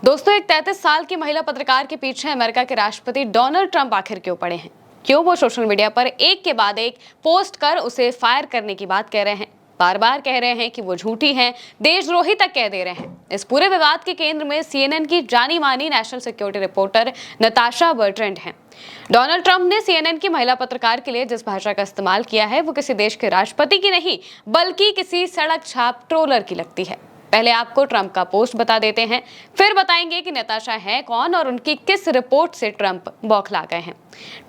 दोस्तों, एक 33 साल की महिला पत्रकार के पीछे अमेरिका के राष्ट्रपति डोनाल्ड ट्रंप आखिर क्यों पड़े हैं? क्यों वो सोशल मीडिया पर एक के बाद एक पोस्ट कर उसे फायर करने की बात कह रहे हैं? बार बार कह रहे हैं कि वो झूठी हैं, देशद्रोही तक कह दे रहे हैं। इस पूरे विवाद के केंद्र में सीएनएन की जानी मानी national security reporter Natasha Bertrand हैं। डोनाल्ड ट्रंप ने सीएनएन की महिला पत्रकार के लिए जिस भाषा का इस्तेमाल किया है वो किसी देश के राष्ट्रपति की नहीं बल्कि किसी सड़क छाप ट्रोलर की लगती है। पहले आपको ट्रंप का पोस्ट बता देते हैं, फिर बताएंगे कि नताशा है कौन और उनकी किस रिपोर्ट से ट्रंप बौखला गए हैं।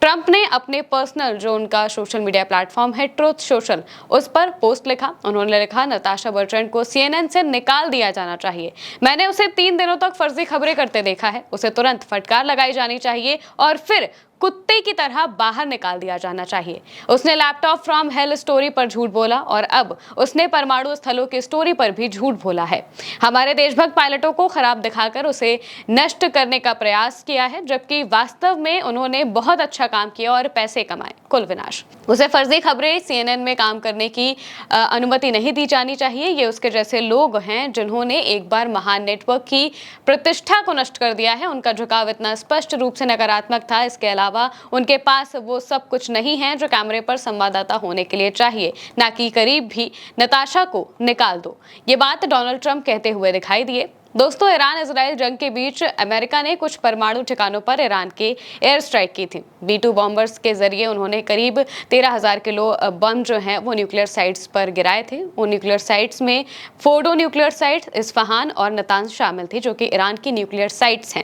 ट्रंप ने अपने पर्सनल जो उनका सोशल मीडिया प्लेटफॉर्म है ट्रुथ सोशल, उस पर पोस्ट लिखा। उन्होंने लिखा, नताशा बर्ट्रैंड को सीएनएन से निकाल दिया जाना चाहिए। मैंने उसे 3 दिनों तक फर्जी खबरें करते देखा है। उसे तुरंत फटकार लगाई जानी चाहिए और फिर कुत्ते की तरह बाहर निकाल दिया जाना चाहिए। उसने लैपटॉप फ्रॉम हेल स्टोरी पर झूठ बोला और अब उसने परमाणु स्थलों की स्टोरी पर भी झूठ बोला है। हमारे देशभक्त पायलटों को खराब दिखाकर उसे नष्ट करने का प्रयास किया है, जबकि वास्तव में उन्होंने बहुत अच्छा काम किया और पैसे कमाए। कुल विनाश। उसे फर्जी खबरें सीएनएन में काम करने की अनुमति नहीं दी जानी चाहिए। ये उसके जैसे लोग हैं जिन्होंने एक बार महान नेटवर्क की प्रतिष्ठा को नष्ट कर दिया है। उनका झुकाव इतना स्पष्ट रूप से नकारात्मक था। इसके अलावा उनके पास वो सब कुछ नहीं है जो कैमरे पर संवाददाता होने के लिए चाहिए, ना कि करीब भी। नताशा को निकाल दो। ये बात डोनाल्ड ट्रंप कहते हुए दिखाई दिए। दोस्तों, ईरान इजराइल जंग के बीच अमेरिका ने कुछ परमाणु ठिकानों पर ईरान के एयर स्ट्राइक की थी। B-2 बॉम्बर्स के जरिए उन्होंने करीब 13,000 किलो बम जो हैं वो न्यूक्लियर साइट्स पर गिराए थे। उन न्यूक्लियर साइट्स में फोर्डो न्यूक्लियर साइट्स, इस्फहान और नतांज शामिल थी, जो कि ईरान की न्यूक्लियर साइट्स हैं।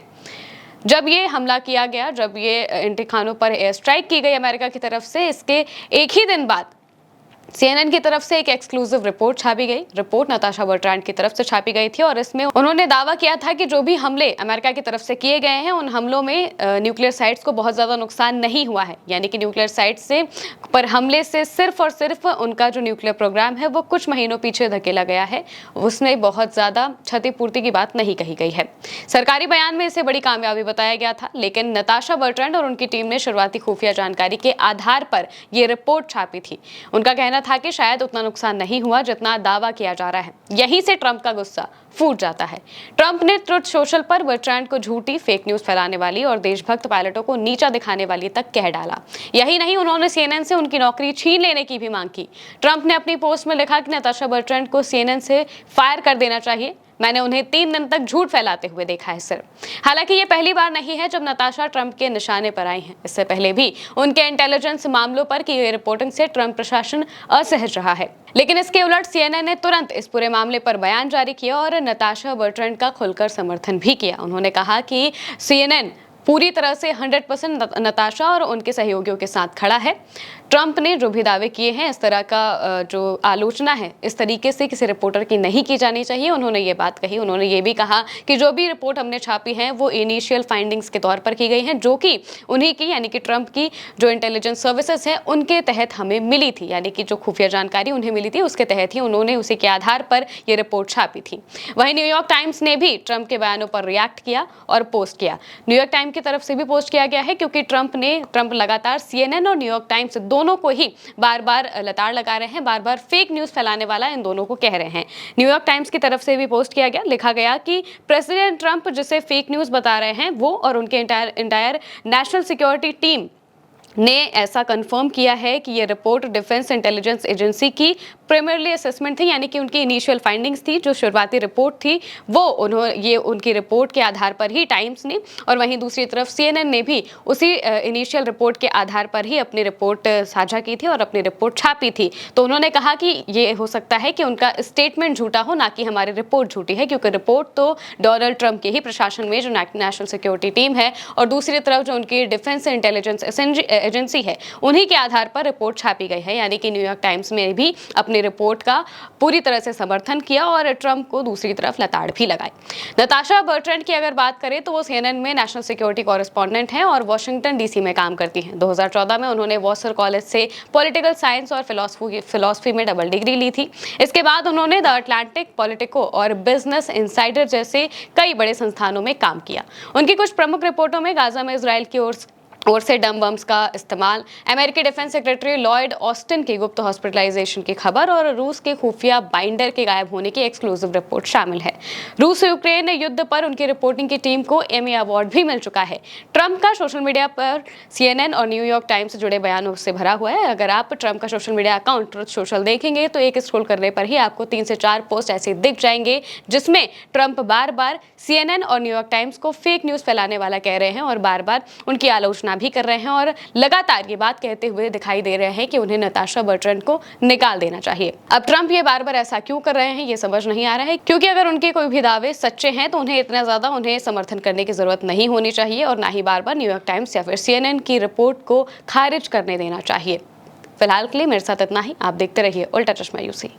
जब ये हमला किया गया, जब ये इन ठिकानों पर एयर स्ट्राइक की गई अमेरिका की तरफ से, इसके एक ही दिन बाद सीएनएन की तरफ से एक एक्सक्लूसिव रिपोर्ट छापी गई। रिपोर्ट नताशा बर्ट्रैंड की तरफ से छापी गई थी और इसमें उन्होंने दावा किया था कि जो भी हमले अमेरिका की तरफ से किए गए हैं, उन हमलों में न्यूक्लियर साइट्स को बहुत ज्यादा नुकसान नहीं हुआ है। यानी कि न्यूक्लियर साइट्स से पर हमले से सिर्फ और सिर्फ उनका जो न्यूक्लियर प्रोग्राम है वो कुछ महीनों पीछे धकेला गया है। उसमें बहुत ज्यादा क्षतिपूर्ति की बात नहीं कही गई है। सरकारी बयान में इसे बड़ी कामयाबी बताया गया था, लेकिन नताशा बर्ट्रैंड और उनकी टीम ने शुरुआती खुफिया जानकारी के आधार पर यह रिपोर्ट छापी थी। उनका कहना था कि शायद उतना नुकसान नहीं हुआ जितना दावा किया जा रहा है। यहीं से ट्रंप का गुस्सा फूट जाता है। ट्रंप ने ट्रुथ सोशल पर बर्ट्रैंड को झूठी, फेक न्यूज फैलाने वाली और देशभक्त पायलटों को नीचा दिखाने वाली तक कह डाला। यही नहीं, उन्होंने सीएनएन से उनकी नौकरी छीन लेने की भी मांग की। ट्रंप ने अपनी पोस्ट में लिखा कि नताशा बर्ट्रैंड को सीएनएन से फायर कर देना चाहिए। मैंने उन्हें 3 दिन तक झूठ फैलाते हुए देखा है सिर्फ। हालांकि ये पहली बार नहीं है जब नताशा ट्रंप के निशाने पर आई हैं। इससे पहले भी उनके इंटेलिजेंस मामलों पर की गई रिपोर्टिंग से ट्रंप प्रशासन असहज रहा है। लेकिन इसके उलट सीएनएन ने तुरंत इस पूरे मामले पर बयान जारी किया और नताशा बर्ट्रैंड का खुलकर समर्थन भी किया। उन्होंने कहा कि सीएनएन पूरी तरह से 100% नताशा और उनके सहयोगियों के साथ खड़ा है। ट्रंप ने जो भी दावे किए हैं, इस तरह का जो आलोचना है, इस तरीके से किसी रिपोर्टर की नहीं की जानी चाहिए। उन्होंने ये बात कही। उन्होंने ये भी कहा कि जो भी रिपोर्ट हमने छापी है वो इनिशियल फाइंडिंग्स के तौर पर की गई हैं, जो कि उन्हीं की यानी कि ट्रंप की जो इंटेलिजेंस सर्विसेज है उनके तहत हमें मिली थी। यानी कि जो खुफिया जानकारी उन्हें मिली थी उसके तहत ही उन्होंने उसी के आधार पर यह रिपोर्ट छापी थी। वहीं न्यूयॉर्क टाइम्स ने भी ट्रंप के बयानों पर रिएक्ट किया और पोस्ट किया। न्यूयॉर्क टाइम्स की तरफ से भी पोस्ट किया गया है, क्योंकि ट्रंप लगातार सीएनएन और न्यूयॉर्क टाइम्स दोनों को ही बार बार लताड़ लगा रहे हैं, बार बार फेक न्यूज फैलाने वाला इन दोनों को कह रहे हैं। न्यूयॉर्क टाइम्स की तरफ से भी पोस्ट किया गया, लिखा गया कि प्रेसिडेंट ट्रंप जिसे फेक न्यूज बता रहे हैं वो और उनके इंटायर नेशनल सिक्योरिटी टीम ने ऐसा कंफर्म किया है कि ये रिपोर्ट डिफेंस इंटेलिजेंस एजेंसी की प्राइमरी असेसमेंट थी, यानी कि उनकी इनिशियल फाइंडिंग्स थी। जो शुरुआती रिपोर्ट थी वो ये उनकी रिपोर्ट के आधार पर ही टाइम्स ने, और वहीं दूसरी तरफ सीएनएन ने भी उसी इनिशियल रिपोर्ट के आधार पर ही अपनी रिपोर्ट साझा की थी और अपनी रिपोर्ट छापी थी। तो उन्होंने कहा कि ये हो सकता है कि उनका स्टेटमेंट झूठा हो, ना कि हमारी रिपोर्ट झूठी है, क्योंकि रिपोर्ट तो डोनाल्ड ट्रंप के ही प्रशासन में जो नेशनल सिक्योरिटी टीम है और दूसरी तरफ जो उनकी डिफेंस इंटेलिजेंस एजेंसी है उन्हीं के आधार पर रिपोर्ट छापी गई है। यानी कि न्यूयॉर्क टाइम्स में भी अपनी रिपोर्ट का पूरी तरह से समर्थन किया और ट्रंप को दूसरी तरफ लताड़ भी लगाई। नताशा बर्ट्रैंड की अगर बात करें तो वो सीएनएन में नेशनल सिक्योरिटी कॉरेस्पॉन्डेंट हैं और वॉशिंगटन डीसी में काम करती हैं। 2014 में उन्होंने वॉसर कॉलेज से पॉलिटिकल साइंस और फिलॉसफी में डबल डिग्री ली थी। इसके बाद उन्होंने द अटलांटिक, पॉलिटिको और बिजनेस इनसाइडर जैसे कई बड़े संस्थानों में काम किया। उनकी कुछ प्रमुख रिपोर्टों में गाजा में इजराइल की ओर ओर से डम बम्स का इस्तेमाल, अमेरिकी डिफेंस सेक्रेटरी लॉयड ऑस्टिन की गुप्त हॉस्पिटलाइजेशन की खबर और रूस के खुफिया बाइंडर के गायब होने की एक्सक्लूसिव रिपोर्ट शामिल है। रूस यूक्रेन युद्ध पर उनकी रिपोर्टिंग की टीम को एमी अवार्ड भी मिल चुका है। ट्रंप का सोशल मीडिया पर CNN और न्यूयॉर्क टाइम्स से जुड़े बयानों से भरा हुआ है। अगर आप ट्रंप का social media account truth social देखेंगे तो एक स्क्रॉल करने पर ही आपको 3 से 4 पोस्ट ऐसे दिख जाएंगे जिसमें ट्रंप बार बार CNN और न्यूयॉर्क टाइम्स को फेक न्यूज फैलाने वाला कह रहे हैं और बार बार उनकी आलोचना भी कर रहे हैं और लगातार ये बात कहते हुए दिखाई दे रहे हैं कि उन्हें नताशा बर्ट्रैंड को निकाल देना चाहिए। अब ट्रंप ये बार बार ऐसा क्यों कर रहे हैं ये समझ नहीं आ रहा है, क्योंकि अगर उनके कोई भी दावे सच्चे हैं तो उन्हें इतना ज्यादा उन्हें समर्थन करने की जरूरत नहीं होनी चाहिए और ना ही बार बार न्यूयॉर्क टाइम्स या फिर CNN की रिपोर्ट को खारिज करने देना चाहिए। फिलहाल के लिए मेरे साथ इतना ही। आप देखते रहिए उल्टा चश्मा यूसी।